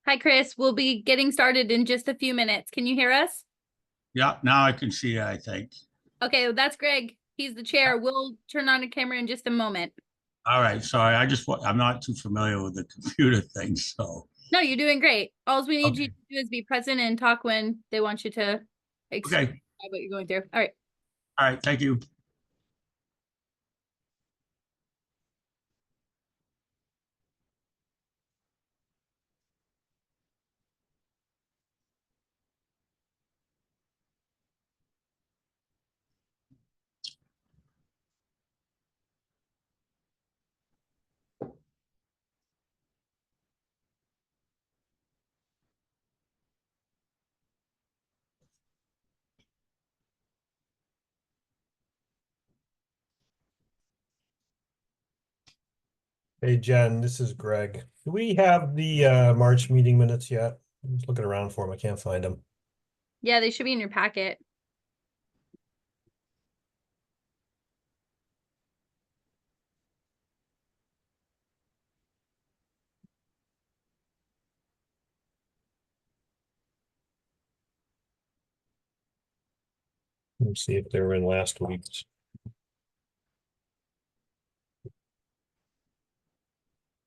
Hi, Chris. We'll be getting started in just a few minutes. Can you hear us? Yeah, now I can see it, I think. Okay, well, that's Greg. He's the chair. We'll turn on the camera in just a moment. All right, sorry, I'm not too familiar with the computer thing, so, No, you're doing great. All we need you okay, to do is be present and talk when they want you to explain okay, what you're going through. All right. all right, thank you. Hey Jen, this is Greg. Do we have the March meeting minutes yet? I'm just looking around for them. I can't find them. Yeah, they should be in your packet. Let's see if they were in last week's.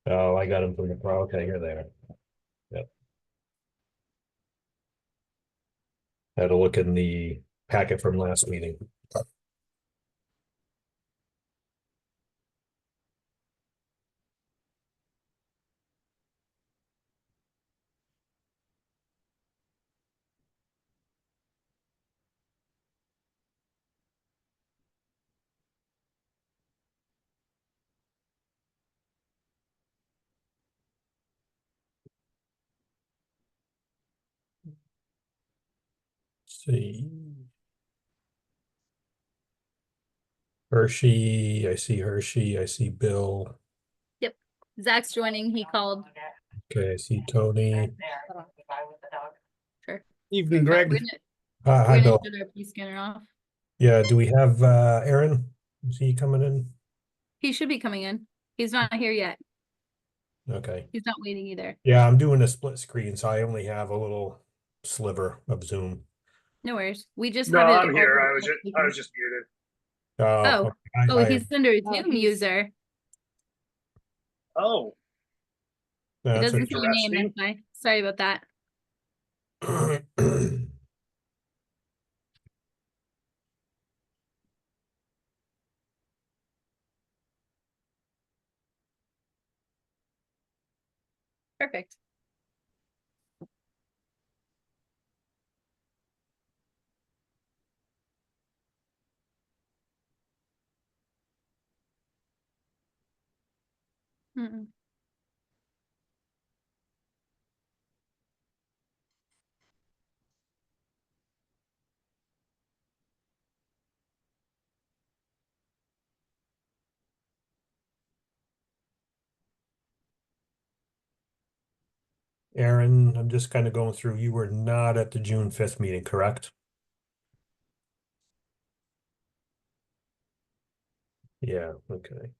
Oh, I got them from the, okay, here they are. Yep. Had a look in the packet from last meeting. Let's see. Hershey, I see Hershey, I see Bill. Yep. Zach's joining. He called. Okay, I see Tony. Sure. Evening, We're Greg. gonna, Hi, we're gonna Bill. shut our P scanner off. Yeah, do we have Aaron? Is he coming in? He should be coming in. He's not here yet. Okay. He's not waiting either. Yeah, I'm doing a split screen, so I only have a little sliver of Zoom. No worries. We just No, have it I'm all. here. I was just muted. Oh, Oh, okay. oh, he's under a Zoom user. Oh, It That's doesn't say your name, that's interesting. why. Sorry about that. okay. Perfect. Mm-mm. Aaron, I'm just kind of going through. You were not at the June 5th meeting, correct? Yeah, okay.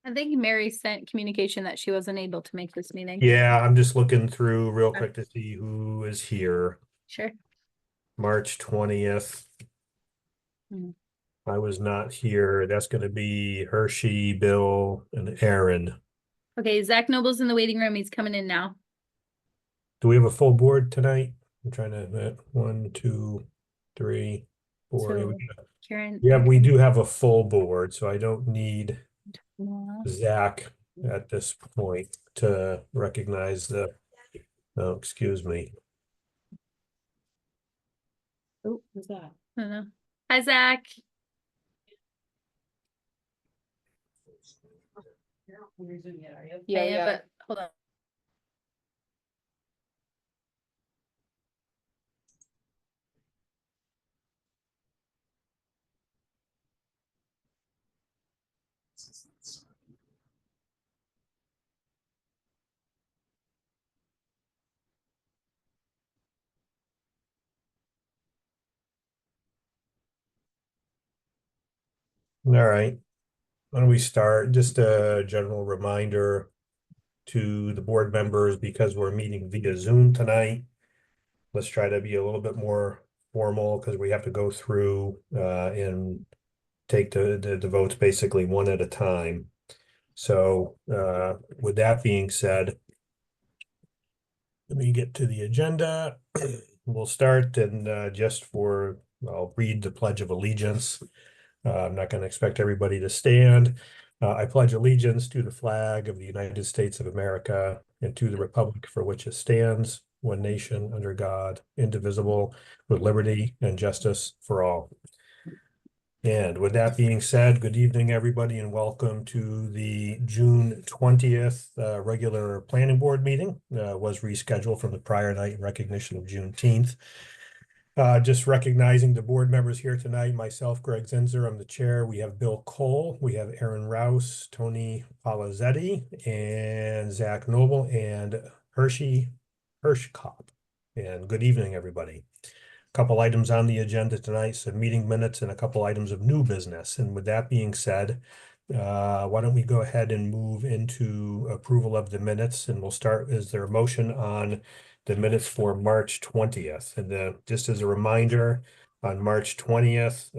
I think Mary sent communication that she wasn't able to make this meeting. Yeah, I'm just looking through real Okay. quick to see who is here. Sure. March 20th. Mhm. I was not here. That's going to be Hershey, Bill, and Aaron. Okay, Zach Noble's in the waiting room. He's coming in now. Do we have a full board tonight? I'm trying to, 1, 2, 3, 4. So Karen. Yeah, we do have a full board, so I don't need Oh, Zach at this point to recognize the, oh, excuse me. who's that? I don't know. Hi, Zach. Yeah, but hold on. All right. Why don't we start? Just a general reminder to the board members, because we're meeting via Zoom tonight. Let's try to be a little bit more formal because we have to go through and take the votes basically one at a time. So with that being said, let me get to the agenda. We'll start and I'll read the Pledge of Allegiance. I'm not going to expect everybody to stand. I pledge allegiance to the flag of the United States of America and to the republic for which it stands, one nation under God, indivisible, with liberty and justice for all. And with that being said, good evening, everybody, and welcome to the June 20th regular planning board meeting. Was rescheduled from the prior night in recognition of Juneteenth. Just recognizing the board members here tonight, myself, Greg Zinser, I'm the chair. We have Bill Cole, we have Aaron Rouse, Tony Palazzetti, and Zach Noble, and Hershey Hirschkopf. And good evening, everybody. Couple items on the agenda tonight, some meeting minutes and a couple items of new business. And with that being said, why don't we go ahead and move into approval of the minutes, and we'll start. Is there a motion on the minutes for March 20th? And just as a reminder, on March 20th,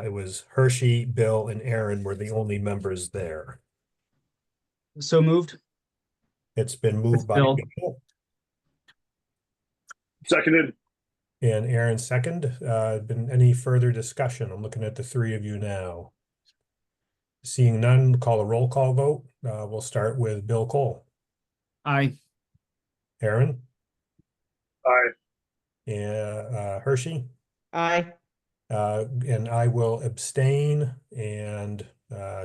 it was Hershey, Bill, and Aaron were the only members there. So moved. It's been moved by Bill. Bill Seconded. and Aaron second. Been any further discussion? I'm looking at the three of you now. Seeing none, call a roll call vote. We'll start with Bill Cole. Aye. Aaron? Aye. And Hershey? Aye. And I will abstain, and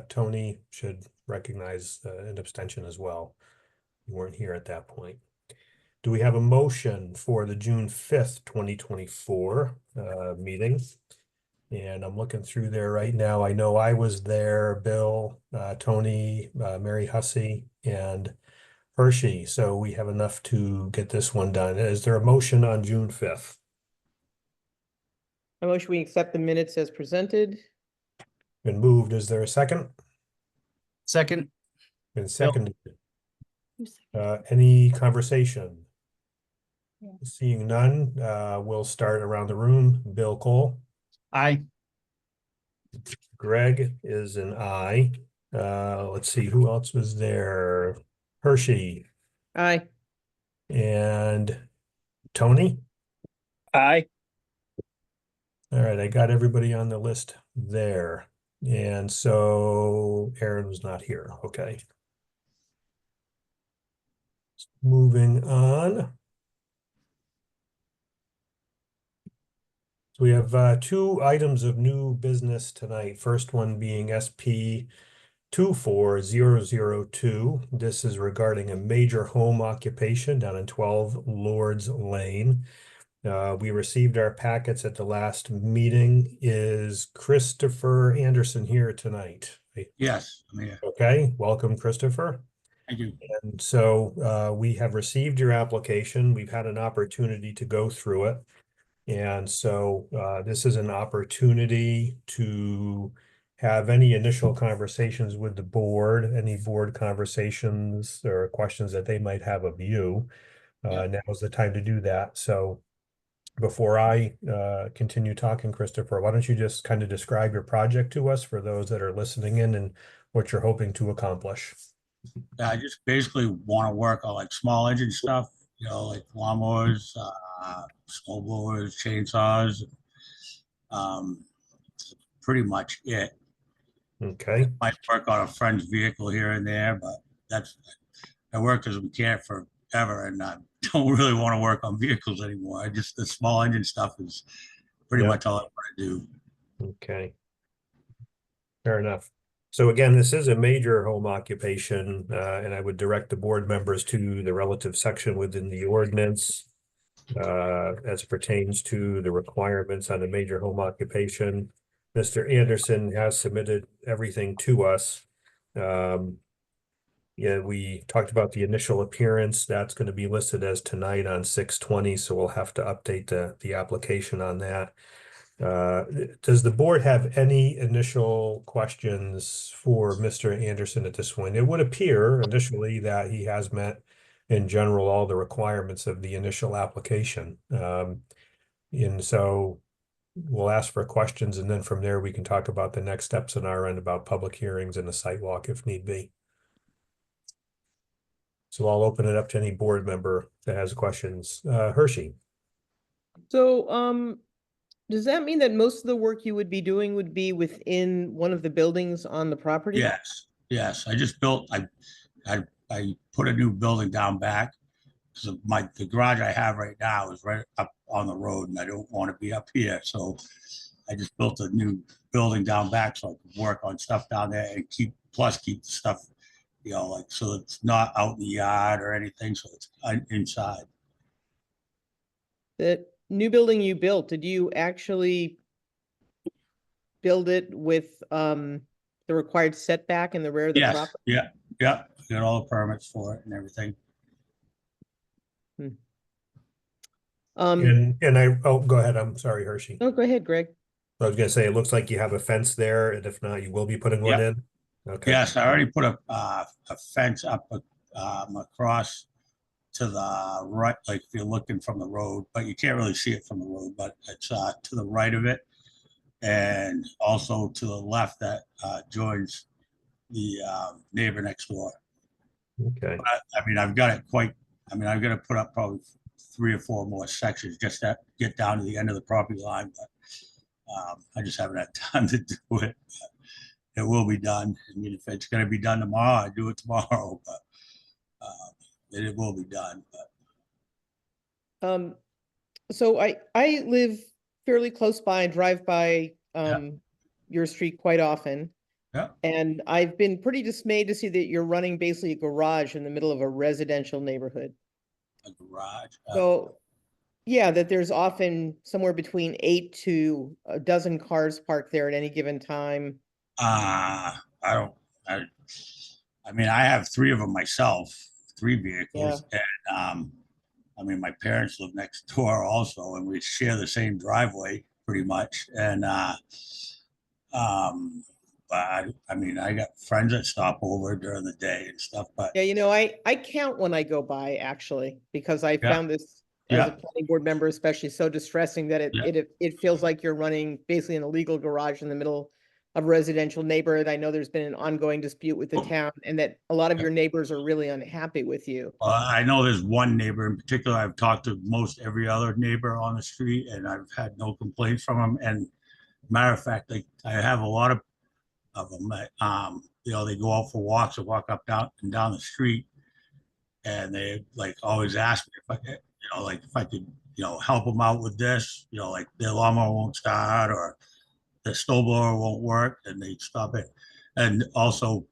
Tony should recognize an abstention as well. You weren't here at that point. Do we have a motion for the June 5th, 2024 meeting? And I'm looking through there right now. I know I was there, Bill, Tony, Mary Hussey, and Hershey. So we have enough to get this one done. Is there a motion on June 5th? I motion we accept the minutes as presented. Been moved. Is there a second? Second. Been seconded. Any conversation? Yeah. Seeing none, we'll start around the room. Bill Cole. Aye. Greg is an aye. Let's see, who else was there? Hershey Aye. and Tony. Aye. All right, I got everybody on the list there. And so Aaron was not here. Okay. Moving on. So we have two items of new business tonight. First one being SP 24002. This is regarding a major home occupation down in 12 Lords Lane. We received our packets at the last meeting. Is Christopher Anderson here tonight? Yes, I'm here. Okay, welcome, Christopher. Thank you. And so we have received your application. We've had an opportunity to go through it. And so this is an opportunity to have any initial conversations with the board, any board conversations or questions that they might have of you. Now is the time to do that. So before I continue talking, Christopher, why don't you just kind of describe your project to us for those that are listening in and what you're hoping to accomplish? I just basically want to work on like small engine stuff, like lawnmowers, snowblowers, chainsaws. Pretty much it. Okay. Might work on a friend's vehicle here and there, but I worked as a mechanic forever, and I don't really want to work on vehicles anymore. The small engine stuff is pretty much all I want to do. Okay. Fair enough. So again, this is a major home occupation, and I would direct the board members to the relative section within the ordinance as pertains to the requirements on a major home occupation. Mr. Anderson has submitted everything to us. We talked about the initial appearance. That's going to be listed as tonight on 6/20, so we'll have to update the application on that. Does the board have any initial questions for Mr. Anderson at this point? It would appear initially that he has met in general all the requirements of the initial application. And so we'll ask for questions, and then from there we can talk about the next steps on our end about public hearings and the site walk if need be. So I'll open it up to any board member that has questions. Hershey. So, does that mean that most of the work you would be doing would be within one of the buildings on the property? Yes, yes. I just built, I put a new building down back. So the garage I have right now is right up on the road and I don't want to be up here. So I just built a new building down back so I could work on stuff down there and keep the stuff, like, so it's not out in the yard or anything. So it's inside. The new building you built, did you actually build it with the required setback in the rear of the Yes, property? yeah. I got all the permits for it and everything. Go ahead. I'm sorry, Hershey. Oh, go ahead, Greg. I was gonna say, it looks like you have a fence there, and if not, you will be putting one in. Okay. Yes, I already put a fence up across to the right, like if you're looking from the road, but you can't really see it from the road, but it's to the right of it. And also to the left that joins the neighbor next door. Okay. I mean, I've got to put up probably 3 or 4 more sections just to get down to the end of the property line, but I just haven't had time to do it. But it will be done. I mean, if it's going to be done tomorrow, I do it tomorrow, but it will be done. But So I live fairly close by and drive by your street quite often. yeah, And I've been pretty dismayed to see that you're running basically a garage in the middle of a residential neighborhood. a garage. So, yeah, that there's often somewhere between 8 to a dozen cars parked there at any given time. I don't. I mean, I have 3 of them myself, 3 vehicles, and I mean, my parents live next door also, and we share the same driveway pretty much. And but I mean, I got friends that stop over during the day and stuff. But Yeah, I count when I go by actually, because I Yeah. found this as a Yeah. planning board member especially so distressing that Yeah. it feels like you're running basically an illegal garage in the middle of a residential neighborhood. I know there's been an ongoing dispute with the town and that a lot of your neighbors are really unhappy with you. I know there's one neighbor in particular. I've talked to most every other neighbor on the street, and I've had no complaints from them. And matter of fact, I have a lot of them that they go out for walks or walk up down and down the street, and they like always ask me if I could, like if I could, help them out with this, like their lawnmower won't start or the snowblower won't work, and they stop it. And also,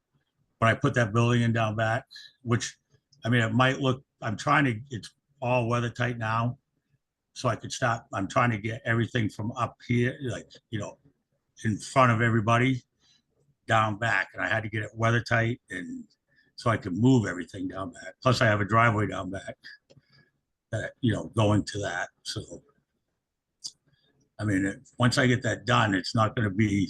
when I put that building in down back, which I mean, it might look, it's all weather tight now, so I could stop. I'm trying to get everything from up here, like in front of everybody, down back, and I had to get it weather tight, and so I could move everything down back. Plus, I have a driveway down back that going to that. So, I mean, once I get that done, it's not going to be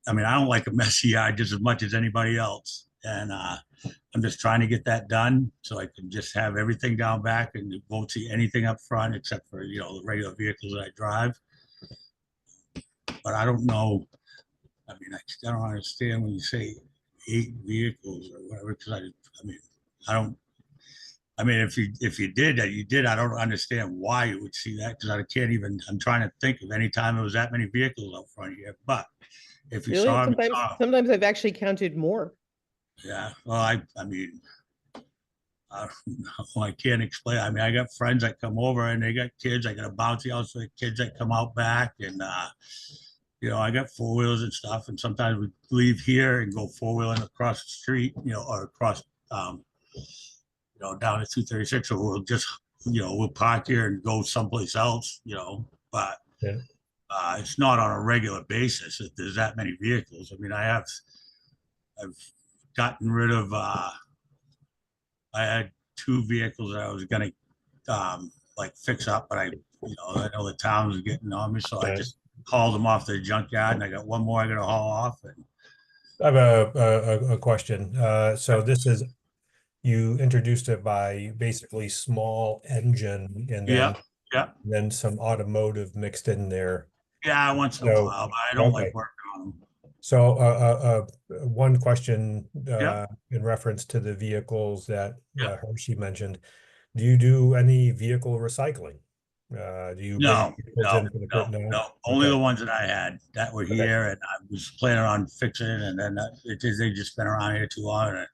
I mean, I don't like a messy yard just as much as anybody else, and I'm just trying to get that done so I can just have everything down back and you won't see anything up front except for the regular vehicles that I drive. But I don't know. I mean, I don't understand when you say 8 vehicles or whatever, because I don't. I mean, if you did that, you did. I don't understand why you would see that, because I can't even. I'm trying to think of any time there was that many vehicles out front here. But if you Really? saw them, Sometimes I've actually counted more. yeah. Well, I mean, I don't know. I can't explain. I mean, I got friends that come over and they got kids. I got a bouncy house for the kids that come out back, and I got 4-wheelers and stuff, and sometimes we leave here and go 4-wheeling across the street, or across, down to 236, or we'll just, we'll park here and go someplace else, but Yeah. It's not on a regular basis if there's that many vehicles. I mean, I've gotten rid of, I had 2 vehicles that I was gonna like fix up, but I know the town was getting on me, so I Okay. just hauled them off to the junkyard, and I got one more I gotta haul off, and I have a question. So this is, you introduced it by basically small engine and yeah, yeah, then some automotive mixed in there. yeah, once in a So, while, but I don't okay. like working on them. So, one question, Yeah. in reference to the vehicles that Yeah. Hershey mentioned. Do you do any vehicle recycling? Do you bring No, vehicles no, in for the no, no? no, only Okay. the ones that I had that were Okay. here, and I was planning on fixing it, and then they just been around here too long, and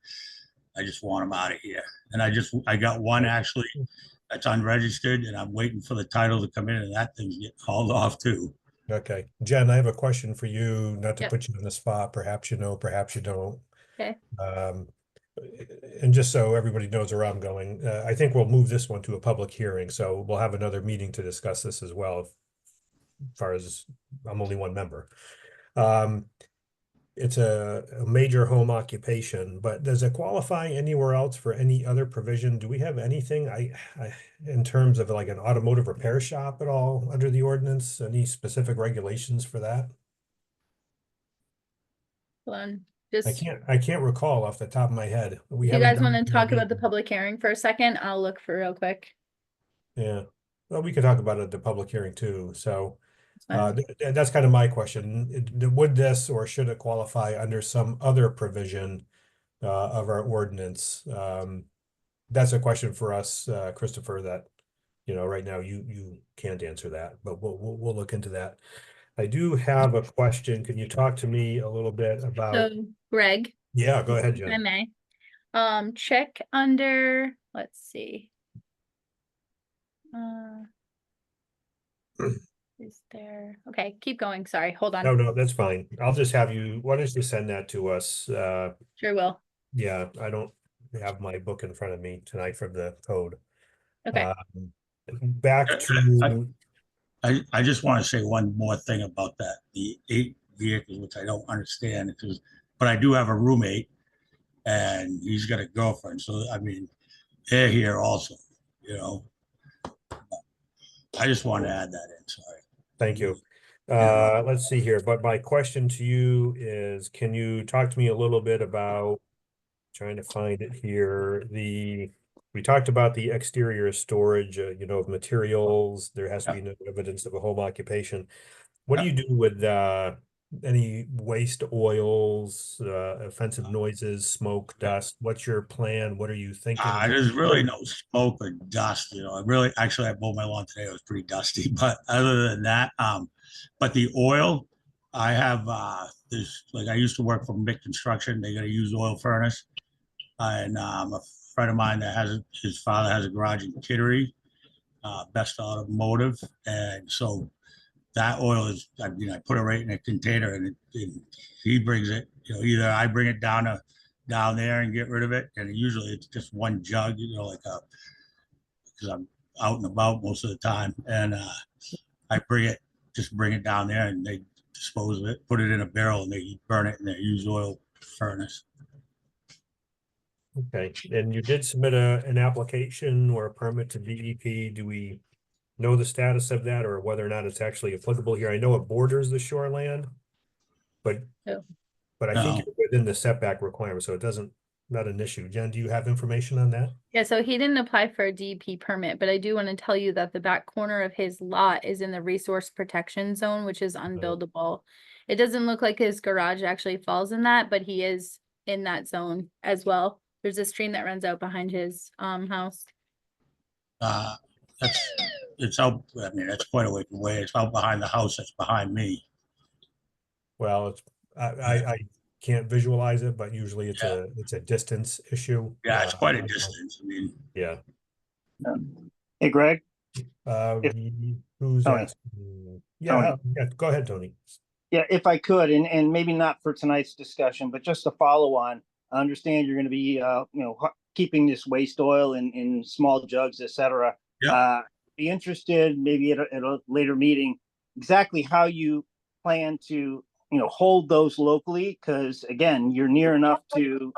I just want them out of here. And I got one actually that's unregistered, and I'm waiting for the title to come in, and that thing's getting hauled off too. Okay, Jen, I have a question for you, not to Yep. put you on the spot, perhaps you know, perhaps you don't. Okay. And just so everybody knows where I'm going, I think we'll move this one to a public hearing, so we'll have another meeting to discuss this as well. As far as I'm only one member. It's a major home occupation, but does it qualify anywhere else for any other provision? Do we have anything in terms of like an automotive repair shop at all under the ordinance? Any specific regulations for that? Hold on. I Just, can't recall off the top of my head. We you haven't guys done want it to for a talk about the meeting. public hearing for a second? I'll look for real quick. Yeah, well, we could talk about it at the public hearing too, so. It's fine. That's kind of my question. Would this or should it qualify under some other provision of our ordinance? That's a question for us, Christopher, that, right now you can't answer that, but we'll look into that. I do have a question. Can you talk to me a little bit about, So Greg, yeah, go ahead, if I Jen. may, check under, let's see. Is there, okay, keep going. Sorry, hold on. No, that's fine. I'll just have you, why don't you send that to us? Sure will. Yeah, I don't have my book in front of me tonight from the code. Okay. Back to, I just want to say one more thing about that, the 8 vehicles, which I don't understand, but I do have a roommate, and he's got a girlfriend, so I mean, they're here also, I just wanted to add that in, sorry. thank you. Yeah. Let's see here, but my question to you is, can you talk to me a little bit about, trying to find it here, we talked about the exterior storage, of materials. There has to be no evidence of a home occupation. What do you do with, any waste oils, offensive noises, smoke, dust? What's your plan? What are you thinking? There's really no smoke or dust, I mowed my lawn today, it was pretty dusty, but other than that, but the oil, I have, I used to work for Mick Construction, they got a used oil furnace. And a friend of mine that his father has a garage in Kittery, Best Automotive. And so that oil is, I put it right in a container, and he brings it, either I bring it down there and get rid of it. And usually it's just one jug, because I'm out and about most of the time. And I bring it down there, and they dispose of it, put it in a barrel, and they burn it in their used oil furnace. Okay, and you did submit an application or a permit to DEP. Do we know the status of that, or whether or not it's actually applicable here? I know it borders the shoreland, but Oh. but I think you're within the setback requirement, so it not an issue. Jen, do you have information on that? Yeah, so he didn't apply for a DEP permit, but I do want to tell you that the back corner of his lot is in the resource protection zone, which is unbuildable. It doesn't look like his garage actually falls in that, but he is in that zone as well. There's a stream that runs out behind his house. It's out, that's quite a way away. It's out behind the house that's behind me. Well, I can't visualize it, but usually it's a distance issue. Yeah, it's quite a distance. Yeah. Hey, Greg, Who's Tony. asking? Yeah, go ahead, Tony. yeah, if I could, and maybe not for tonight's discussion, but just to follow on, I understand you're going to be, keeping this waste oil in small jugs, et cetera. Yeah. Be interested maybe at a later meeting, exactly how you plan to, hold those locally, because again, you're near enough to,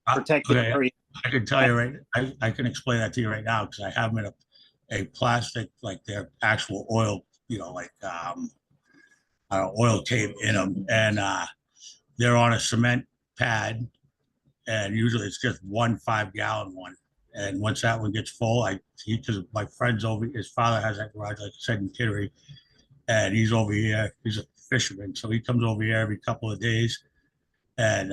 protect the Okay. area. I can tell you I can explain that to you right now, because I have them a plastic, like their actual oil, like oil tape in them, and they're on a cement pad, and usually it's just one 5-gallon one. And once that one gets full, because my friend's over, his father has that garage, like I said, in Kittery, and he's over here. He's a fisherman, so he comes over here every couple of days. And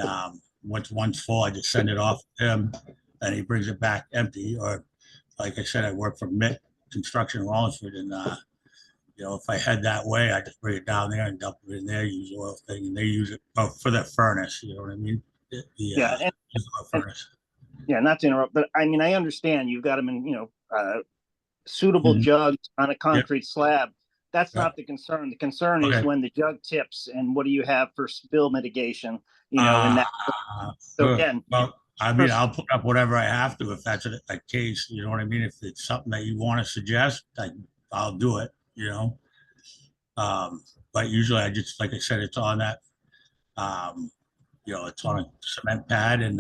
once one's full, I just send it off to him, and he brings it back empty. Or, like I said, I work for Mitt Construction in Wallingford, and if I head that way, I just bring it down there and dump it in there, use oil thing, and they use it for their furnace. You know what I mean? Yeah, and furnace. yeah, not to interrupt, but I mean, I understand you've got them in, suitable Mhm. jugs on a concrete slab. That's Yeah. not the concern. The concern is Okay. when the jug tips, and what do you have for spill mitigation, and that. So again, Well, I mean, I'll put up whatever I have to if that's a case. You know what I mean? If it's something that you want to suggest, I'll do it. But usually I just, like I said, it's on that. It's on a cement pad, and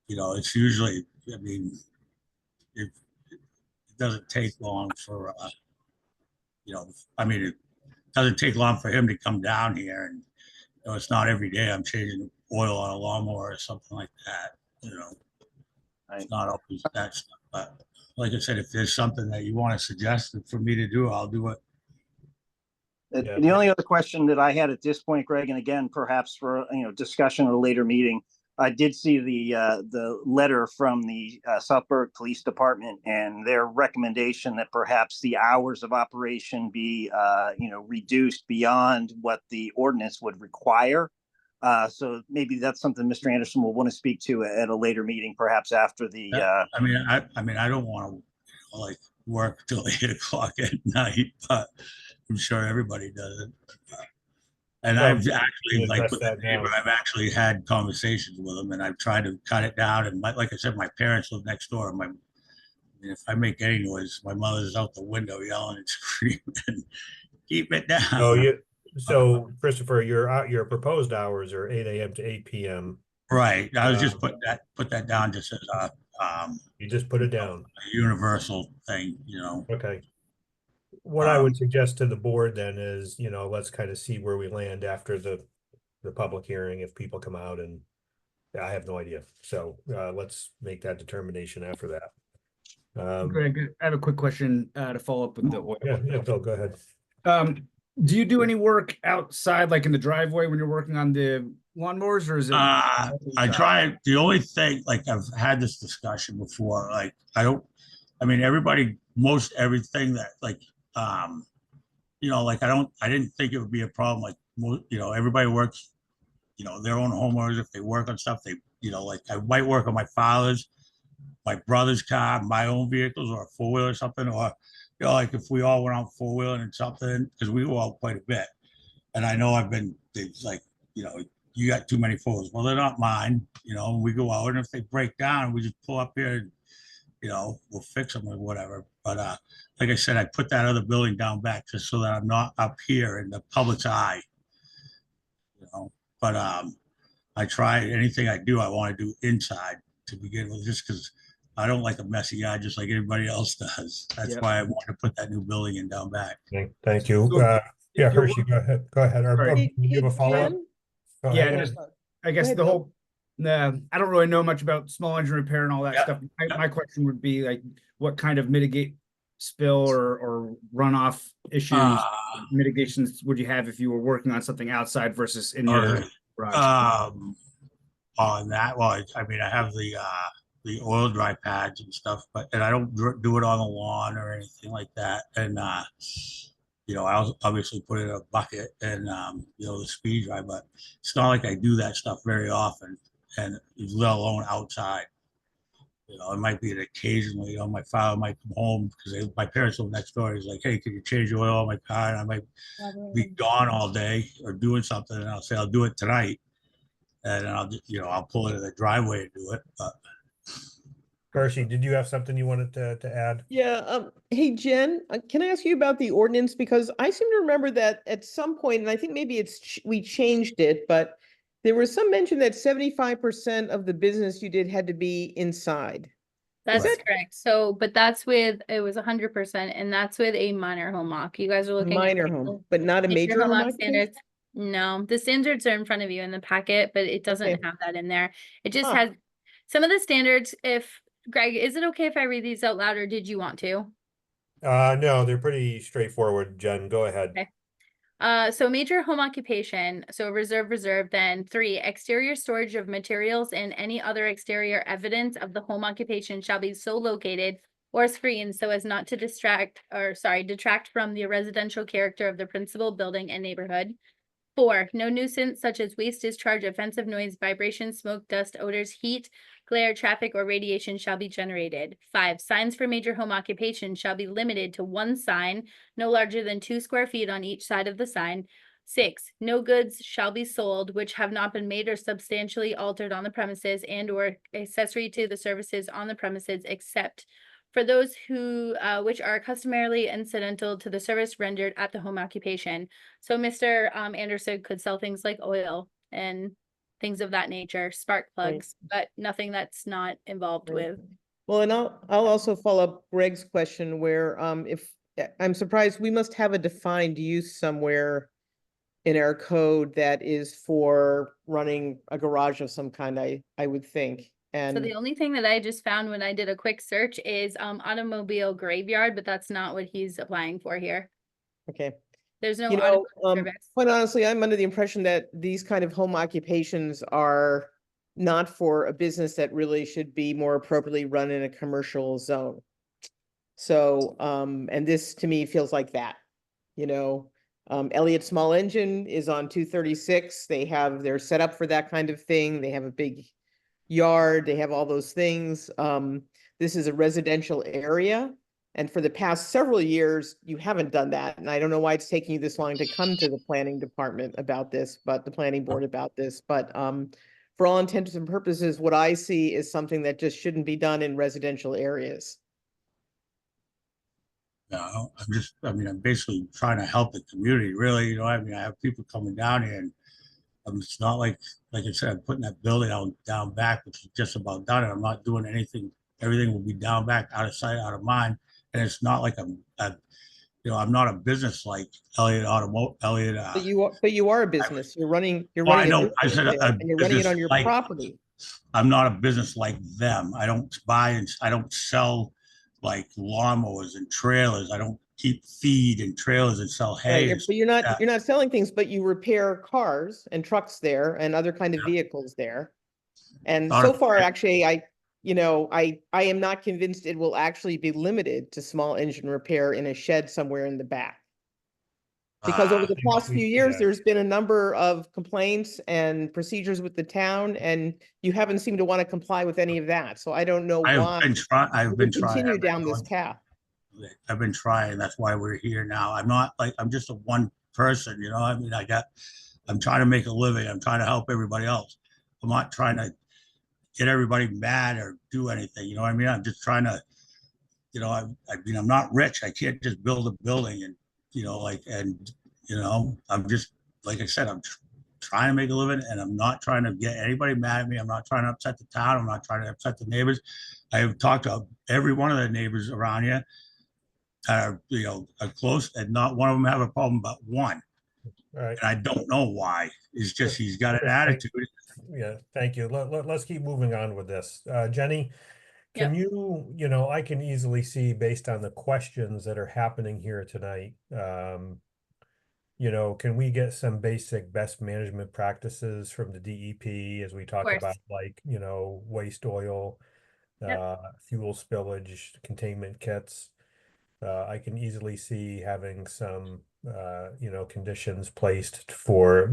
it's usually. I mean, it doesn't take long for. I mean, it doesn't take long for him to come down here, and it's not every day I'm changing oil on a lawnmower or something like that. It's not always that stuff. But like I said, if there's something that you want to suggest for me to do, I'll do it. Yeah. The only other question that I had at this point, Greg, and again, perhaps for discussion at a later meeting, I did see the letter from the Southburg Police Department and their recommendation that perhaps the hours of operation be reduced beyond what the ordinance would require. So maybe that's something Mr. Anderson will want to speak to at a later meeting, perhaps after the. I mean, I don't want to work till 8 o'clock at night, but I'm sure everybody does it. And Well, I've actually, like address with the that now. neighbor, I've actually had conversations with them, and I've tried to cut it down. And like I said, my parents live next door. If I make any noise, my mother's out the window yelling and screaming, "Keep it down!" So Christopher, your proposed hours are 8 a.m. to 8 p.m. Right. I was just put that down just as You just put it down. a universal thing. Okay. What I would suggest to the board then is, let's kind of see where we land after the public hearing, if people come out, and I have no idea. So let's make that determination after that. Greg, I have a quick question to follow up with the oil. Yeah, Bill, go ahead. Do you do any work outside, like in the driveway when you're working on the lawnmowers, or is it? I try. The only thing, like I've had this discussion before, like everybody, most everything that I didn't think it would be a problem. Like, everybody works, their own homeowners. If they work on stuff, I might work on my father's, my brother's car, my own vehicles, or a 4-wheeler or something, or, like if we all went out 4-wheeling and something, because we go out quite a bit. And I know it's like, you got too many 4-wheelers. Well, they're not mine, we go out, and if they break down, we just pull up here and, we'll fix them or whatever. But like I said, I put that other building down back just so that I'm not up here in the public's eye. But I try anything I do, I want to do inside to begin with, just because I don't like a messy yard just like everybody else does. That's Yep. why I want to put that new building in down back. Thank you. So, Yeah, if you're Hershey, go ahead. Go ahead. Sorry. Do you have a follow-up? Jen? Go Yeah, ahead. just- I guess ahead, the Bill. whole, I don't really know much about small engine repair and all that Yeah, stuff. My question would be like, what kind of mitigate spill or runoff issues, mitigations would you have if you were working on something outside versus in your garage? On that, well, I have the oil dry pads and stuff, and I don't do it on the lawn or anything like that. And I'll obviously put it in a bucket and the speed dry, but it's not like I do that stuff very often, and let alone outside. It might be an occasionally, my father might come home because my parents live next door. He's like, "Hey, can you change the oil on my car?" And I might be gone all day or doing something, and I'll say, "I'll do it tonight." And then I'll just, I'll pull it in the driveway and do it. But Hershey, did you have something you wanted to add? Yeah, hey, Jen, can I ask you about the ordinance? Because I seem to remember that at some point, and I think maybe we changed it, but there was some mention that 75% of the business you did had to be inside. That's Right. correct. So, but that's with, it was 100%, and that's with a minor home occ. You guys are A looking at minor home, but not a major home occupation? standards. No, the standards are in front of you in the packet, but it doesn't Okay. have that in there. It just Huh. has some of the standards. If Greg, is it okay if I read these out loud, or did you want to? No, they're pretty straightforward, Jen. Go ahead. Okay. So major home occupation, so reserve, then 3, exterior storage of materials and any other exterior evidence of the home occupation shall be so located or screened so as not to detract from the residential character of the principal building and neighborhood. 4, no nuisance such as waste discharge, offensive noise, vibration, smoke, dust, odors, heat, glare, traffic, or radiation shall be generated. 5, signs for major home occupation shall be limited to 1 sign, no larger than 2 square feet on each side of the sign. 6, no goods shall be sold which have not been made or substantially altered on the premises and or accessory to the services on the premises except for those who, which are customarily incidental to the service rendered at the home occupation. So Mr. Anderson could sell things like oil and things of that nature, spark Right. plugs, but nothing that's not involved Right. with. Well, and I'll also follow up Greg's question where, if, I'm surprised, we must have a defined use somewhere in our code that is for running a garage of some kind, I would think. So And, the only thing that I just found when I did a quick search is automobile graveyard, but that's not what he's applying for here. okay. There's no You know, automobile service. quite honestly, I'm under the impression that these kind of home occupations are not for a business that really should be more appropriately run in a commercial zone. So, and this to me feels like that, you know. Elliott Small Engine is on 236. They're set up for that kind of thing. They have a big yard, they have all those things. This is a residential area. And for the past several years, you haven't done that. And I don't know why it's taking you this long to come to the planning department about this, but the planning board about this. But for all intents and purposes, what I see is something that just shouldn't be done in residential areas. No, I'm basically trying to help the community, really, I have people coming down here and it's not like I said, I'm putting that building out down back, which is just about done, and I'm not doing anything. Everything will be down back, out of sight, out of mind. And it's not like I'm not a business like Elliott Elliott. But you are a business. You're running Well, I a know. I business said there, a and you're running it business on your like- property. I'm not a business like them. I don't buy and I don't sell like lawnmowers and trailers. I don't keep feed and trailers and sell hay. Right, and but you're stuff like not, that. you're not selling things, but you repair cars and trucks there and other kind of vehicles there. And Not so a- far, actually, I am not convinced it will actually be limited to small engine repair in a shed somewhere in the back. Because over the past few years, yeah. there's been a number of complaints and procedures with the town, and you haven't seemed to want to comply with any of that. So I don't know why I've we been would trying. continue I've been down this going- path. I've been trying. That's why we're here now. I'm just a one person, I'm trying to make a living. I'm trying to help everybody else. I'm not trying to get everybody mad or do anything. I'm just trying to, I'm not rich. I can't just build a building and, I'm just, like I said, I'm trying to make a living and I'm not trying to get anybody mad at me. I'm not trying to upset the town. I'm not trying to upset the neighbors. I have talked to every one of the neighbors around here are close, and not one of them have a problem, but one. All right. And I don't know why. It's just he's got an Okay. attitude. Yeah, thank you. Let's keep moving on with this. Jenny, can I can easily see based on the questions that are happening here tonight, can we get some basic best management practices from the DEP as we talk course. about waste oil, fuel spillage, containment kits? I can easily see having some, conditions placed for,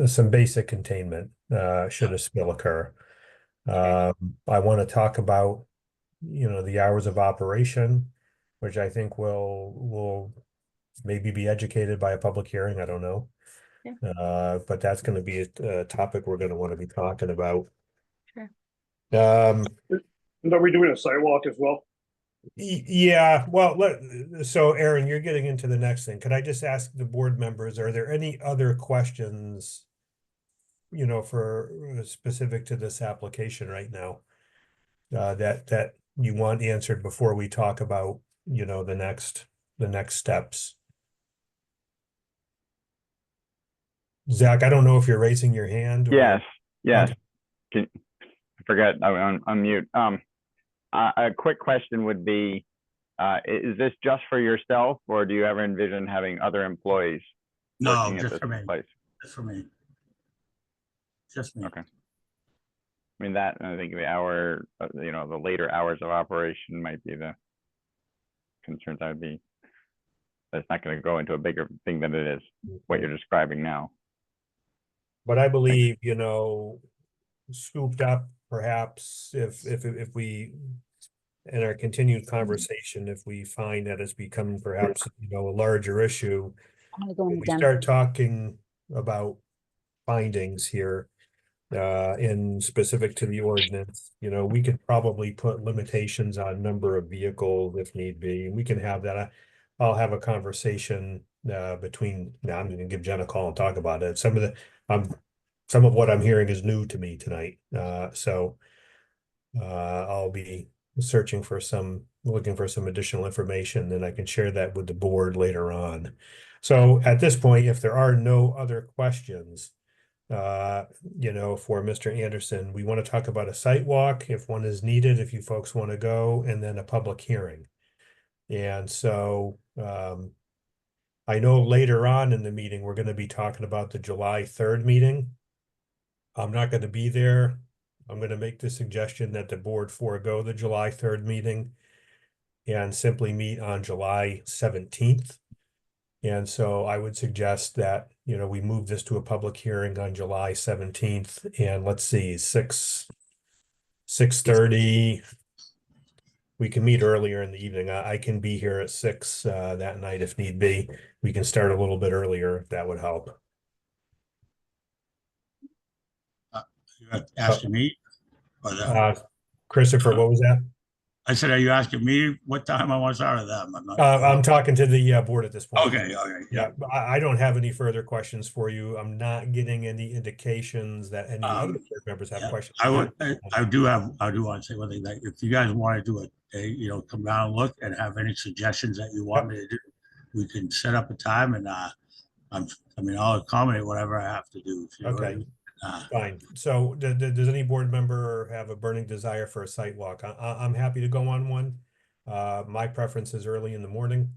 some basic containment, should a spill occur. I want to talk about, the hours of operation, which I think will maybe be educated by a public hearing. I don't know. But that's going to be a topic we're going to want to be talking about. Sure. And are we doing a sidewalk as well? Yeah, well, so Aaron, you're getting into the next thing. Could I just ask the board members, are there any other questions, for specific to this application right now? that you want answered before we talk about, the next steps. Zach, I don't know if you're raising your hand. Yes, yes. Okay. I forgot I'm on mute. A quick question would be, is this just for yourself, or do you ever envision having other employees No, working at just this for me, place? just for me. Just me. Okay. I mean, that, and I think the hour, the later hours of operation might be the concerns I would be. But it's not going to go into a bigger thing than it is, what you're describing now. But I believe, scooped up, perhaps, if we, in our continued conversation, if we find that it's becoming perhaps, a larger issue, when we start talking about findings here, in specific to the ordinance, we could probably put limitations on number of vehicles if need be, and we can have that. I'll have a conversation, between, now I'm gonna give Jen a call and talk about it. Some of what I'm hearing is new to me tonight, so I'll be looking for some additional information, then I can share that with the board later on. So at this point, if there are no other questions, for Mr. Anderson, we want to talk about a site walk if one is needed, if you folks want to go, and then a public hearing. And so, I know later on in the meeting, we're going to be talking about the July 3rd meeting. I'm not going to be there. I'm going to make the suggestion that the board forego the July 3rd meeting and simply meet on July 17th. And so I would suggest that, we move this to a public hearing on July 17th, and let's see, 6:30. We can meet earlier in the evening. I can be here at 6 that night if need be. We can start a little bit earlier if that would help. You asking me? Or them? Christopher, what was that? I said, are you asking me what time I want to start with them? I'm not. I'm talking to the board at this point. Okay, Yeah, I don't have any further questions for you. I'm not getting any indications that any other board members have Yeah, questions. I do want to say one thing, that if you guys want to do come down and look and have any suggestions that you want me to do, we can set up a time, and I'll accommodate whatever I have to do. If you know what I Okay. mean. Fine. So does any board member have a burning desire for a site walk? I'm happy to go on one. My preference is early in the morning.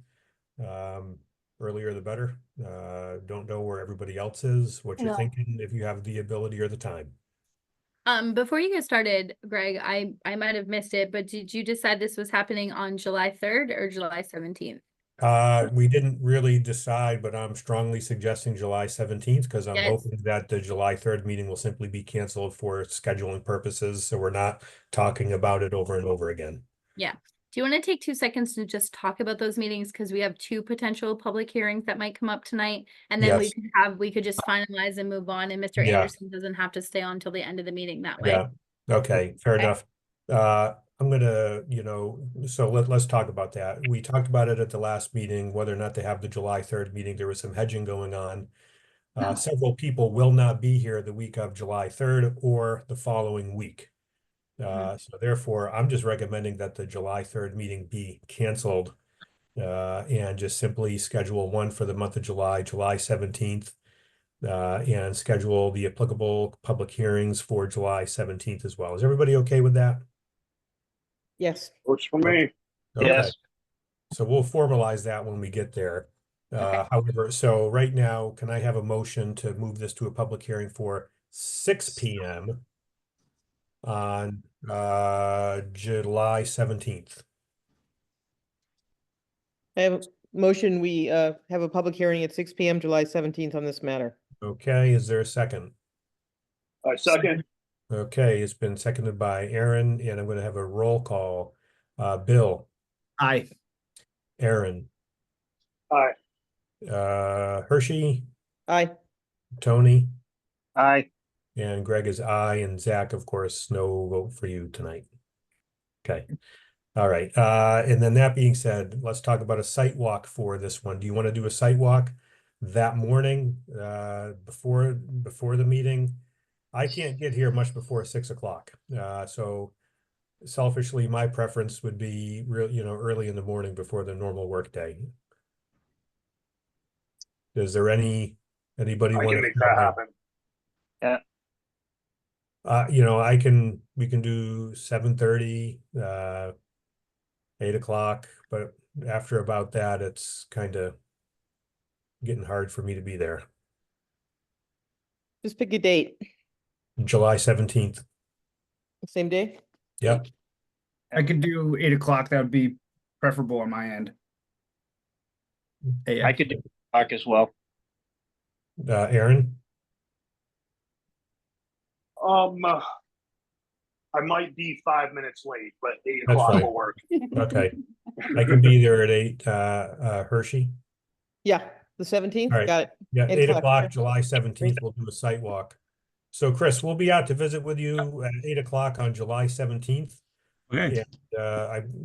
Earlier the better. Don't know where everybody else is, what you're thinking, if you have the ability or the time. Before you get started, Greg, I might have missed it, but did you decide this was happening on July 3rd or July 17th? We didn't really decide, but I'm strongly suggesting July 17th because I'm hoping that the July 3rd meeting will simply be canceled for scheduling purposes. So we're not talking about it over and over again. Yeah. Do you want to take 2 seconds to just talk about those meetings? Because we have 2 potential public hearings that might come up tonight. And then we could just finalize and move on. And Mr. Anderson doesn't have to stay on until the end of the meeting that way. Yeah. Okay. Fair enough. I'm gonna, so let's talk about that. We talked about it at the last meeting, whether or not to have the July 3rd meeting. There was some hedging going on. Several people will not be here the week of July 3rd or the following week. So therefore, I'm just recommending that the July 3rd meeting be canceled, and just simply schedule one for the month of July 17th, and schedule the applicable public hearings for July 17th as well. Is everybody okay with that? Yes. Works for me. Okay. Yes. So we'll formalize that when we get there. However, so right now, can I have a motion to move this to a public hearing for 6 p.m. on July 17th? I have a motion. We have a public hearing at 6 p.m. July 17th on this matter. Okay, is there a second? I second. Okay, it's been seconded by Aaron, and I'm going to have a roll call. Bill, Aye. Aaron, Aye. Hershey, Aye. Tony, Aye. and Greg is aye, and Zach, of course, no vote for you tonight. Okay. All right. And then that being said, let's talk about a site walk for this one. Do you want to do a site walk that morning, before the meeting? I can't get here much before 6 o'clock. So selfishly, my preference would be real, early in the morning before the normal workday. Is there anybody I want can make that happen. we can do 7:30, 8 o'clock, but after about that, it's kind of getting hard for me to be there. Just pick a date, July 17th. same day? Yep. I could do 8 o'clock. That would be preferable on my end. I could do talk as well. Aaron? I might be 5 minutes late, but 8 That's o'clock fine. will work. Okay. I can be there at 8, Hershey. Yeah, the 17th, All right. got it. Yeah, 8 8 o'clock. o'clock, July 17th, we'll do a site walk. So Chris, we'll be out to visit with you at 8 o'clock on July 17th. Okay,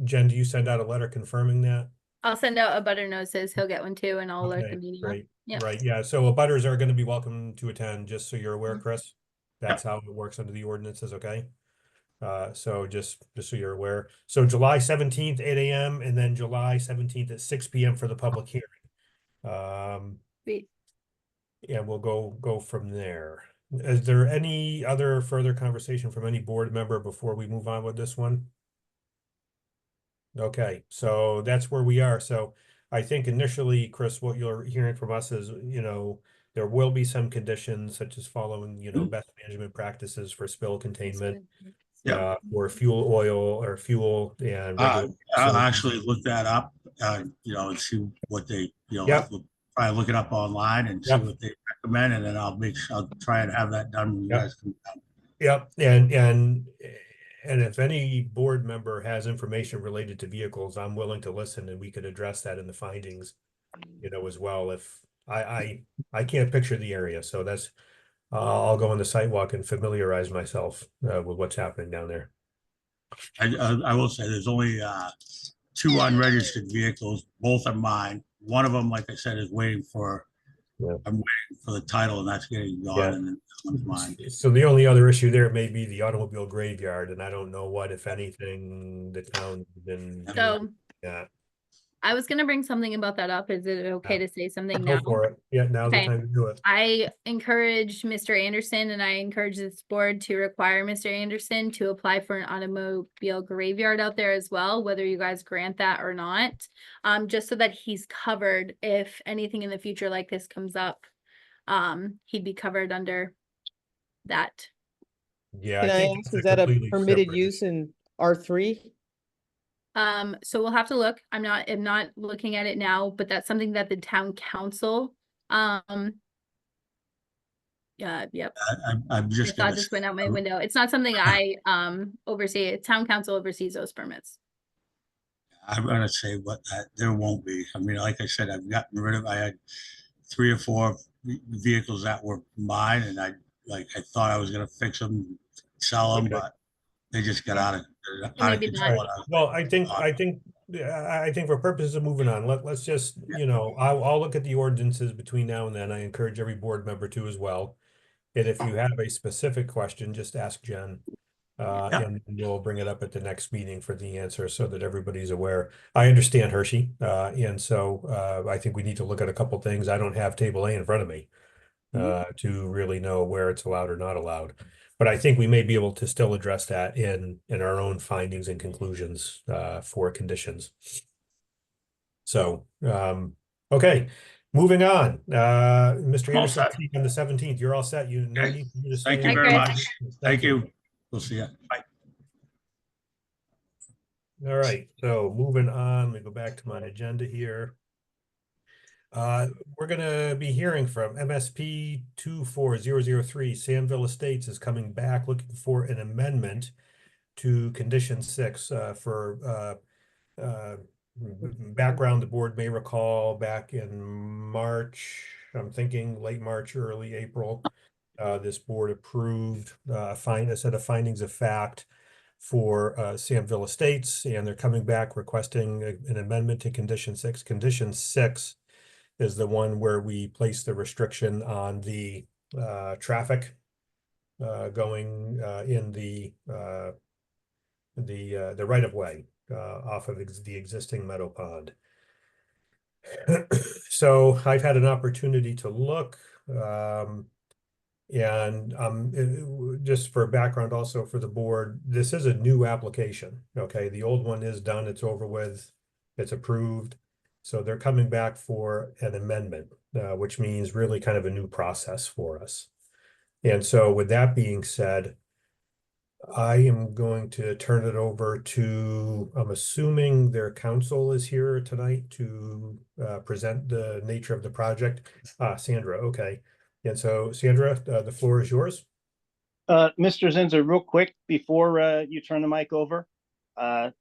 Jen, do you send out a letter confirming that? I'll send out a butter notices. He'll get one too, and I'll alert the Okay, meeting. great. Yeah. Right, yeah, so abutters are gonna be welcome to attend, just so you're aware, Chris. That's how it works under the ordinances, okay? So just so you're aware. So July 17th, 8 AM, and then July 17th at 6 PM for the public hearing. Sweet. Yeah, we'll go from there. Is there any other further conversation from any board member before we move on with this one? Okay, so that's where we are. So I think initially, Chris, what you're hearing from us is, there will be some conditions such as following, best management practices for spill containment, yeah. or fuel oil or fuel and regular. I'll actually look that up, and see what they, Yep. we'll probably look it up online and see Yep. what they recommend, and then I'll try and have that done when you Yep. guys come down. Yep, and if any board member has information related to vehicles, I'm willing to listen, and we could address that in the findings, as well. If I can't picture the area, so that's, I'll go on the sidewalk and familiarize myself with what's happening down there. I will say there's only 2 unregistered vehicles, both are mine. One of them, like I said, is waiting for, Yeah. I'm waiting for the title, and that's getting Yeah. gone, and then one's mine. So the only other issue there may be the automobile graveyard, and I don't know what, if anything, the town's been doing. So Yeah, I was gonna bring something about that up. Is it okay to say something go now? for it. Yeah, now's the Okay. time to do it. I encourage Mr. Anderson and I encourage this board to require Mr. Anderson to apply for an automobile graveyard out there as well, whether you guys grant that or not. Just so that he's covered if anything in the future like this comes up. He'd be covered under that. Yeah. Can I think ask, it's is that a completely permitted separate use issue. in R3? So we'll have to look. I'm not looking at it now, but that's something that the town council, yep. I'm I just thought gonna, just went out my window. It's not something I oversee. Town council oversees those permits. I'm gonna say there won't be. I mean, like I said, I had 3 or 4 vehicles that were mine, and I thought I was gonna fix them, sell them, Okay. but they just got out of Maybe control. not. and I was Well, like, I think for purposes of moving on, let's just, I'll look at the ordinances between now and then. I encourage every board member to as well. And if you have a specific question, just ask Jen. And we'll bring it up at the next meeting for the answer so that everybody's aware. I understand Hershey, and so I think we need to look at a couple things. I don't have table A in front of me to really know where it's allowed or not allowed. But I think we may be able to still address that in our own findings and conclusions for conditions. So, okay, moving on. Mr. All Anderson, set. on the 17th, you're all set. You no Okay. need for you to Thank stay you on. very Hi, much. Thank you. We'll see you. Bye. All right, so moving on, let me go back to my agenda here. We're gonna be hearing from MSP 24003. Samville Estates is coming back looking for an amendment to condition 6 for background. The board may recall back in March, I'm thinking late March, early April, this board approved a set of findings of fact for Samville Estates, and they're coming back requesting an amendment to condition 6. Condition 6 is the one where we place the restriction on the traffic going in the the right of way off of the existing Meadow Pond. So I've had an opportunity to look, just for background also for the board, this is a new application. Okay, the old one is done, it's over with, it's approved. So they're coming back for an amendment, which means really kind of a new process for us. And so with that being said, I am going to turn it over to, I'm assuming their counsel is here tonight to present the nature of the project. Sandra, okay. And so Sandra, the floor is yours. Mr. Zinser, real quick before you turn the mic over, I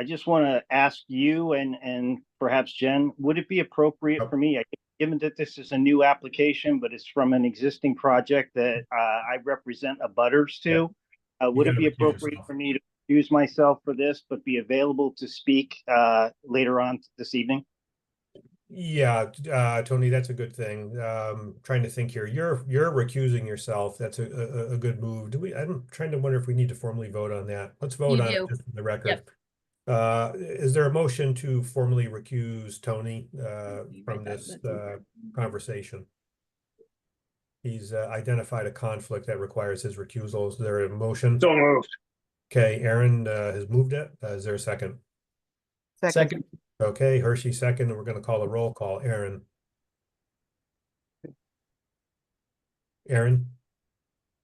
just want to ask you and perhaps Jen, would it be appropriate for me, given that this is a new application, but it's from an existing project that I represent abutters to, would it be appropriate for me to use myself for this, but be available to speak later on this evening? Yeah, Tony, that's a good thing. Trying to think here. You're recusing yourself. That's a good move. I'm trying to wonder if we need to formally vote on that. Let's vote You on do. it just for the record. Yep. Is there a motion to formally recuse Tony from this conversation? He's identified a conflict that requires his recusal. Is there a motion? So moved. Okay, Aaron has moved it. Is there a second? Second. Okay, Hershey second, and we're going to call a roll call. Aaron?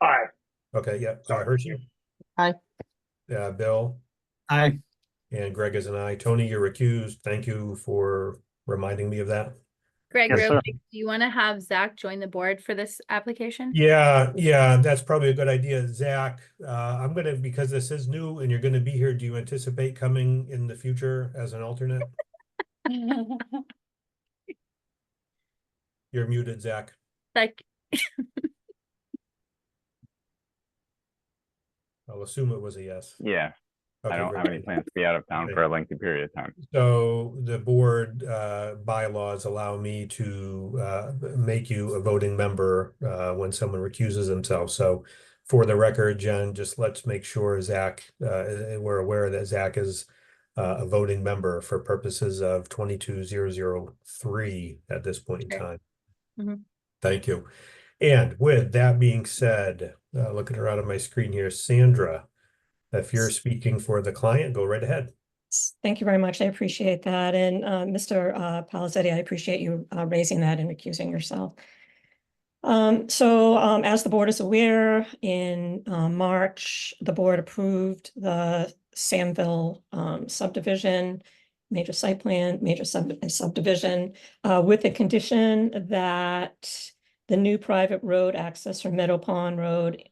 Aye. Okay, yeah. Hershey? Aye. Bill? Aye. And Greg is an aye. Tony, you're recused. Thank you for reminding me of that. Greg, Yes, real sir. quick, do you want to have Zach join the board for this application? Yeah, that's probably a good idea. Zach, I'm gonna, because this is new and you're gonna be here, do you anticipate coming in the future as an alternate? You're muted, Zach. Like, I'll assume it was a yes. Yeah, I Okay, don't very have any good. plans to be out of town Okay. for a lengthy period of time. So the board bylaws allow me to make you a voting member when someone recuses themselves. So for the record, Jen, just let's make sure Zach, we're aware that Zach is a voting member for purposes of 22003 at this point in Okay. time. Mhm. Thank you. And with that being said, looking around on my screen here, Sandra, if you're speaking for the client, go right ahead. Thank you very much. I appreciate that. And Mr. Palisetti, I appreciate you raising that and recusing yourself. As the board is aware, in March, the board approved the Samville subdivision, major site plan, major subdivision, with the condition that the new private road access from Meadow Pond Road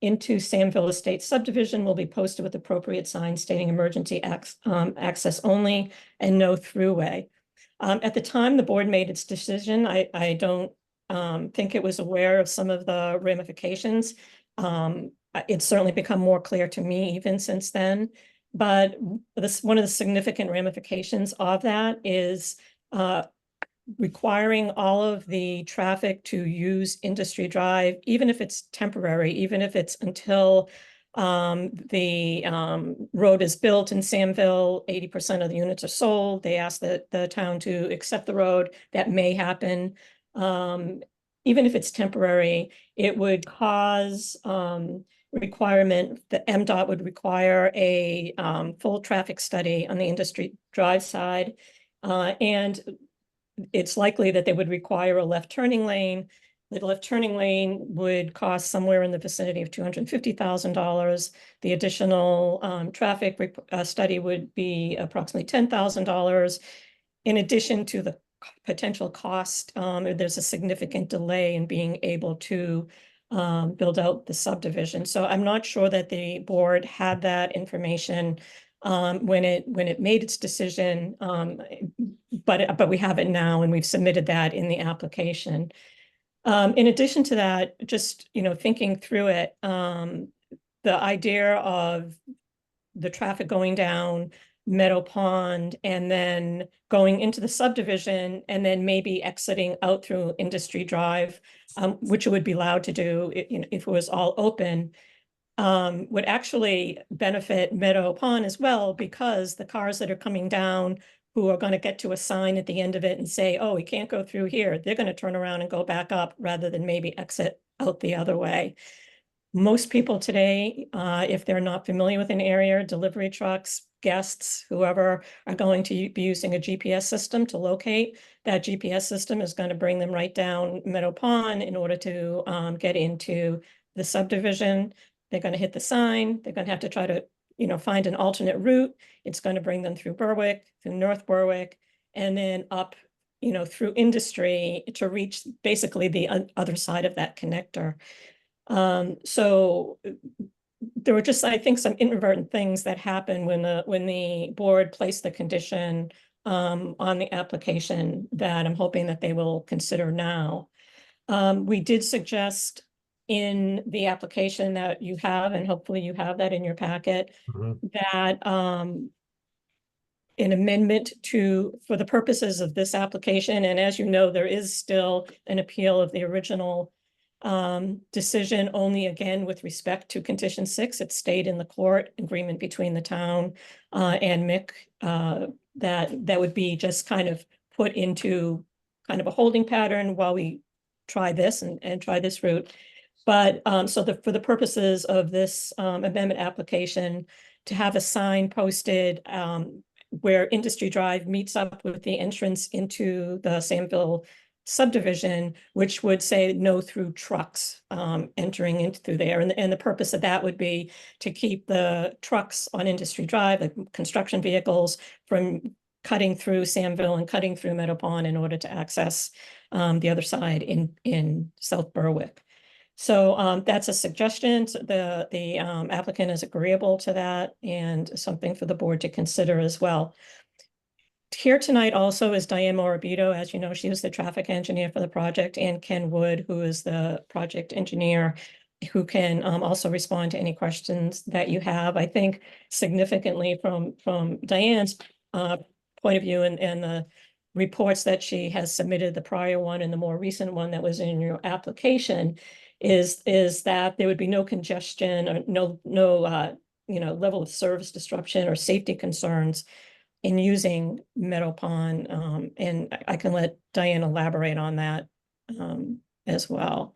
into Samville Estates subdivision will be posted with appropriate signs stating emergency access only and no throughway. At the time the board made its decision, I don't think it was aware of some of the ramifications. It's certainly become more clear to me even since then. But one of the significant ramifications of that is requiring all of the traffic to use Industry Drive, even if it's temporary, even if it's until the road is built in Samville, 80% of the units are sold. They ask the town to accept the road. That may happen. Even if it's temporary, it would cause requirement, the MDOT would require a full traffic study on the Industry Drive side. And it's likely that they would require a left turning lane. The left turning lane would cost somewhere in the vicinity of $250,000. The additional traffic study would be approximately $10,000. In addition to the potential cost, there's a significant delay in being able to build out the subdivision. So I'm not sure that the board had that information when it made its decision, but we have it now and we've submitted that in the application. In addition to that, just thinking through it, the idea of the traffic going down Meadow Pond and then going into the subdivision and then maybe exiting out through Industry Drive, which it would be allowed to do if it was all open. would actually benefit Meadow Pond as well, because the cars that are coming down who are going to get to a sign at the end of it and say, oh, we can't go through here, they're going to turn around and go back up rather than maybe exit out the other way. Most people today, if they're not familiar with an area, delivery trucks, guests, whoever, are going to be using a GPS system to locate. That GPS system is going to bring them right down Meadow Pond in order to get into the subdivision. They're going to hit the sign. They're going to have to try to, find an alternate route. It's going to bring them through Berwick, through North Berwick, and then up, through Industry to reach basically the other side of that connector. So there were just, I think, some inadvertent things that happened when the board placed the condition on the application that I'm hoping that they will consider now. We did suggest in the application that you have, and hopefully you have that in your packet, that an amendment for the purposes of this application, and as you know, there is still an appeal of the original decision, only again with respect to condition 6. It stayed in the court agreement between the town and Mick, that would be just kind of put into kind of a holding pattern while we try this and try this route. But so for the purposes of this amendment application, to have a sign posted where Industry Drive meets up with the entrance into the Samville subdivision, which would say no through trucks entering into through there. And the purpose of that would be to keep the trucks on Industry Drive, the construction vehicles, from cutting through Samville and cutting through Meadow Pond in order to access the other side in South Berwick. So that's a suggestion. The applicant is agreeable to that, and something for the board to consider as well. Here tonight also is Diane Morabito. As you know, she was the traffic engineer for the project, and Ken Wood, who is the project engineer, who can also respond to any questions that you have. I think significantly from Diane's point of view and the reports that she has submitted, the prior one and the more recent one that was in your application, is that there would be no congestion or no level of service disruption or safety concerns in using Meadow Pond. And I can let Diane elaborate on that as well.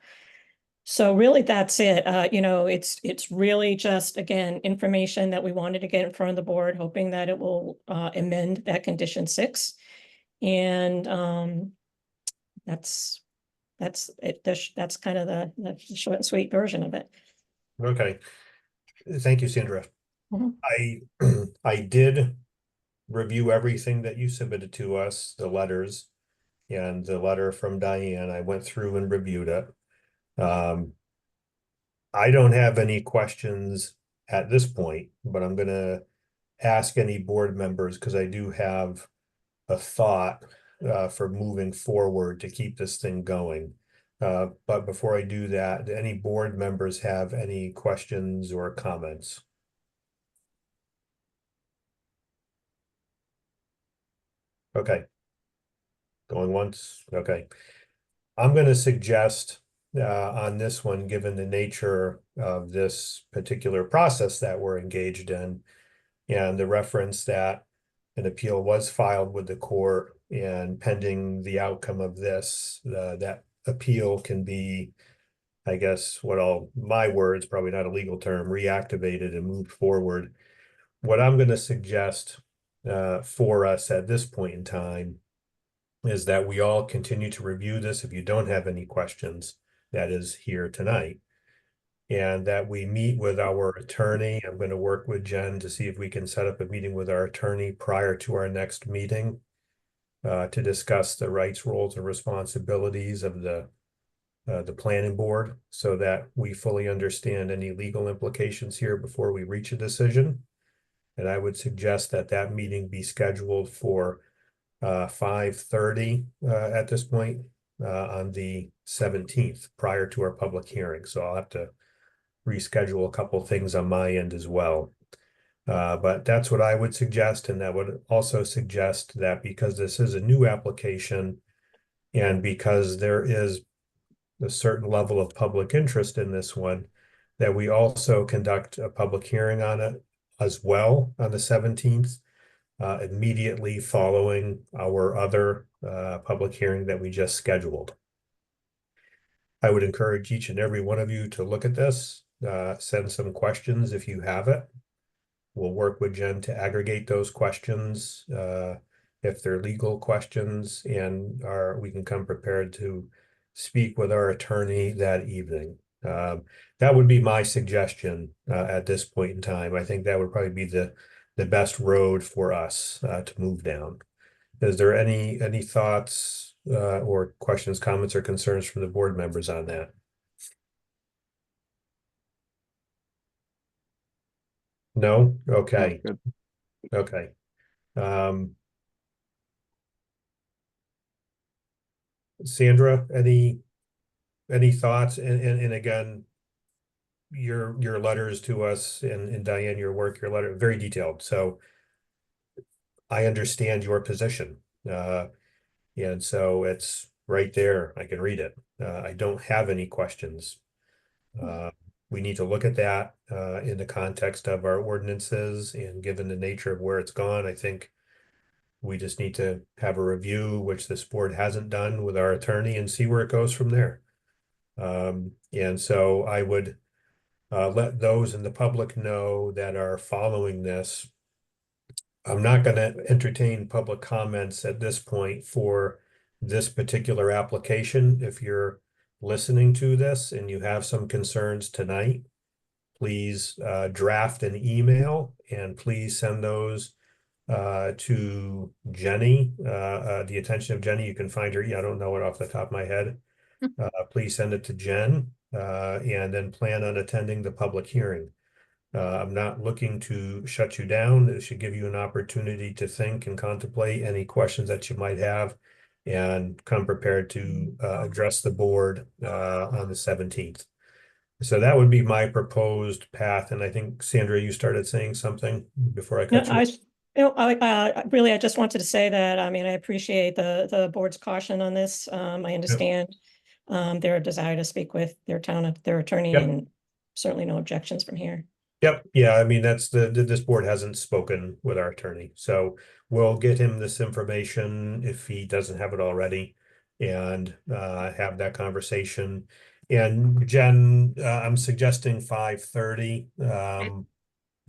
So really, that's it. It's really just, again, information that we wanted to get in front of the board, hoping that it will amend that condition 6. And that's it. That's kind of the short and sweet version of it. Okay. Thank you, Sandra. Mhm. I did review everything that you submitted to us, the letters and the letter from Diane. I went through and reviewed it. I don't have any questions at this point, but I'm gonna ask any board members, because I do have a thought for moving forward to keep this thing going. But before I do that, do any board members have any questions or comments? Okay. Going once, okay. I'm gonna suggest on this one, given the nature of this particular process that we're engaged in, and the reference that an appeal was filed with the court, and pending the outcome of this, that appeal can be, I guess, my words, probably not a legal term, reactivated and moved forward. What I'm gonna suggest for us at this point in time is that we all continue to review this. If you don't have any questions, that is here tonight, and that we meet with our attorney. I'm going to work with Jen to see if we can set up a meeting with our attorney prior to our next meeting to discuss the rights, roles, and responsibilities of the planning board, so that we fully understand any legal implications here before we reach a decision. And I would suggest that meeting be scheduled for 5:30 at this point on the 17th, prior to our public hearing. So I'll have to reschedule a couple things on my end as well. But that's what I would suggest. And that would also suggest that because this is a new application, and because there is a certain level of public interest in this one, that we also conduct a public hearing on it as well on the 17th, immediately following our other public hearing that we just scheduled. I would encourage each and every one of you to look at this, send some questions if you have it. We'll work with Jen to aggregate those questions, if they're legal questions, and we can come prepared to speak with our attorney that evening. That would be my suggestion at this point in time. I think that would probably be the best road for us to move down. Is there any thoughts or questions, comments, or concerns from the board members on that? No? Okay. Good. Okay. Sandra, any thoughts? And again, your letters to us and Diane, your work, your letter, very detailed. So I understand your position. And so it's right there. I can read it. I don't have any questions. We need to look at that in the context of our ordinances, and given the nature of where it's gone, I think we just need to have a review, which this board hasn't done, with our attorney, and see where it goes from there. And so I would let those in the public know that are following this. I'm not going to entertain public comments at this point for this particular application. If you're listening to this and you have some concerns tonight, please draft an email and please send those to Jenny, the attention of Jenny. You can find her. I don't know it off the top of my head. Please send it to Jen and then plan on attending the public hearing. I'm not looking to shut you down. It should give you an opportunity to think and contemplate any questions that you might have, and come prepared to address the board on the 17th. So that would be my proposed path. And I think, Sandra, you started saying something before I cut you. Really, I just wanted to say that, I mean, I appreciate the board's caution on this. I understand their desire to speak with their attorney, Yep. and certainly no objections from here. Yep. Yeah. I mean, that's this board hasn't spoken with our attorney. So we'll get him this information if he doesn't have it already, and have that conversation. And Jen, I'm suggesting 5:30.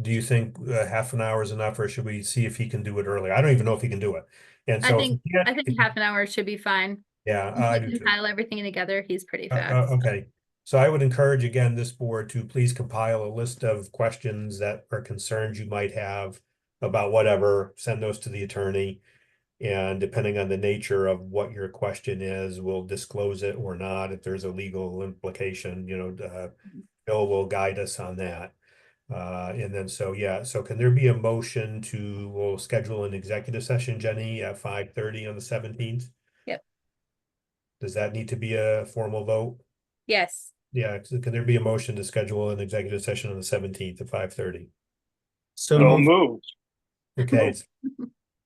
Do you think half an hour is enough, or should we see if he can do it earlier? I don't even know if he can do it. And so I think half an hour should be fine. Yeah, Once I we do too. compile everything together, he's pretty fast. Okay. So I would encourage, again, this board to please compile a list of questions that are concerns you might have about whatever, send those to the attorney. And depending on the nature of what your question is, we'll disclose it or not. If there's a legal implication, Bill will guide us on that. And then, so can there be a motion we'll schedule an executive session, Jenny, at 5:30 on the 17th? Yep. Does that need to be a formal vote? Yes. Yeah, so can there be a motion to schedule an executive session on the 17th at 5:30? So So moved. moved. Okay,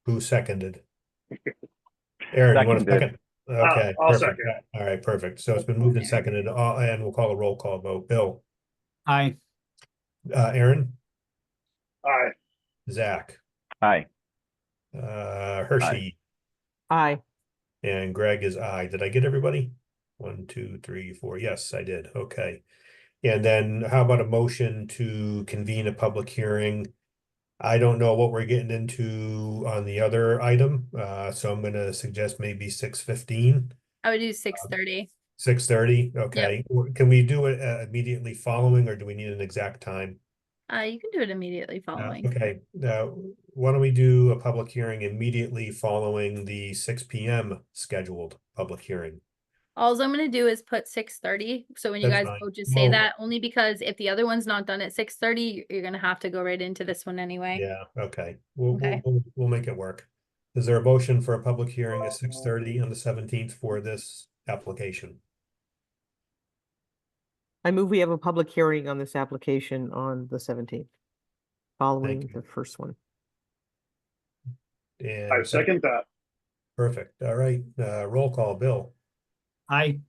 who seconded? Aaron, you want a Seconded. second? Okay, I'll perfect. second. All right, perfect. So it's been moved and seconded, and we'll call a roll call vote. Bill, Aye. Aaron, Aye. Zach, Hi. Hershey, Aye. and Greg is aye. Did I get everybody? 1, 2, 3, 4. Yes, I did. Okay. And then how about a motion to convene a public hearing? I don't know what we're getting into on the other item, so I'm gonna suggest maybe 6:15. I would do 6:30. 6:30, okay. Can we do it immediately following, or do we need an exact time? You can do it immediately following. Okay, why don't we do a public hearing immediately following the 6 p.m. scheduled public hearing? All I'm gonna do is put 6:30. So when you That's guys fine. vote, just say Well- that, only because if the other one's not done at 6:30, you're gonna have to go right into this one anyway. Yeah, okay. Okay. We'll make it work. Is there a motion for a public hearing at 6:30 on the 17th for this application? I move we have a public hearing on this application on the 17th, following you. the first one. And I second that. perfect. All right, roll call. Bill, Aye.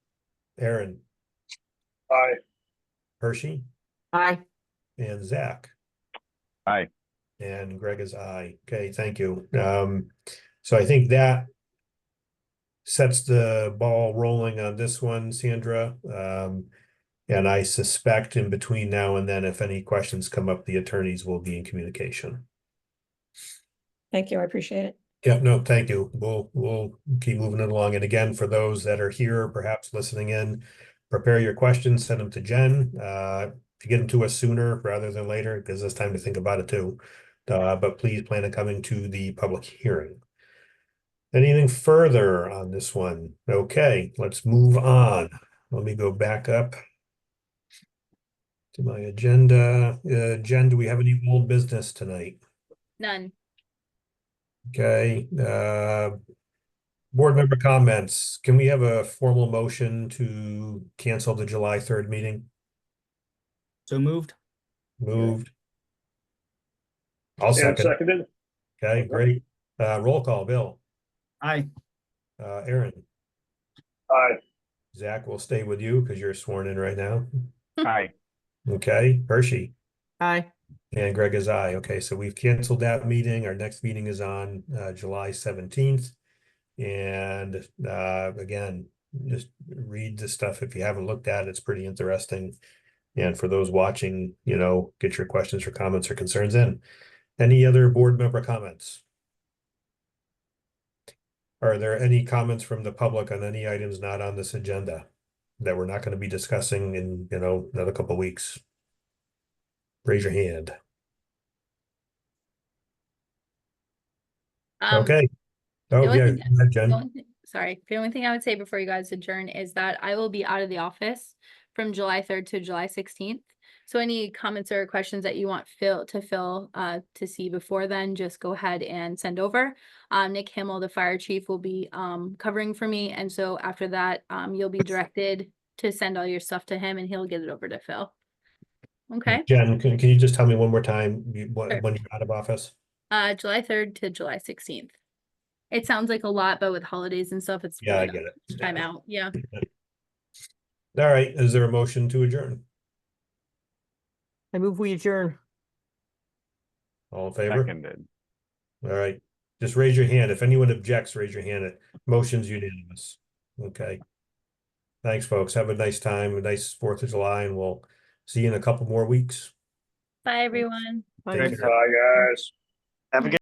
Aaron, Aye. Hershey, Aye. and Zach. Aye. And Greg is aye. Okay, thank you. So I think that sets the ball rolling on this one, Sandra. And I suspect in between now and then, if any questions come up, the attorneys will be in communication. Thank you, I appreciate it. Yeah, no, thank you. We'll keep moving it along. And again, for those that are here, perhaps listening in, prepare your questions, send them to Jen. If you get them to us sooner rather than later, it gives us time to think about it too. But please plan on coming to the public hearing. Anything further on this one? Okay, let's move on. Let me go back up to my agenda. Jen, do we have any old business tonight? None. Okay, board member comments. Can we have a formal motion to cancel the July 3rd meeting? So moved. Moved. I'll And second. seconded. Okay, great. Roll call, Bill. Aye. Aaron. Aye. Zach will stay with you because you're sworn in right now. Aye. Okay, Hershey. Aye. And Greg is aye. Okay, so we've canceled that meeting. Our next meeting is on July 17th. And again, just read the stuff if you haven't looked at it. It's pretty interesting. And for those watching, get your questions or comments or concerns in. Any other board member comments? Are there any comments from the public on any items not on this agenda that we're not going to be discussing in, another couple of weeks? Raise your hand. Okay. the Oh, only yeah, thing- go ahead, Jen. Sorry, the only thing I would say before you guys adjourn is that I will be out of the office from July 3rd to July 16th. So any comments or questions that you want Phil to see before then, just go ahead and send over. Nick Himmel, the fire chief, will be covering for me. And so after that, you'll be directed to send all your stuff to him and he'll get it over to Phil. Okay, Jen, can you just tell me one more time Sure. when you're out of office? July 3rd to July 16th. It sounds like a lot, but with holidays and stuff, it's Yeah, I really get not it. time out. Yeah. All right, is there a motion to adjourn? I move we adjourn. All in favor? Seconded. All right, just raise your hand. If anyone objects, raise your hand. Motion's unanimous. Okay. Thanks, folks. Have a nice time, a nice 4th of July, and we'll see you in a couple more weeks. Bye, everyone. Take care. Bye, guys. Have a good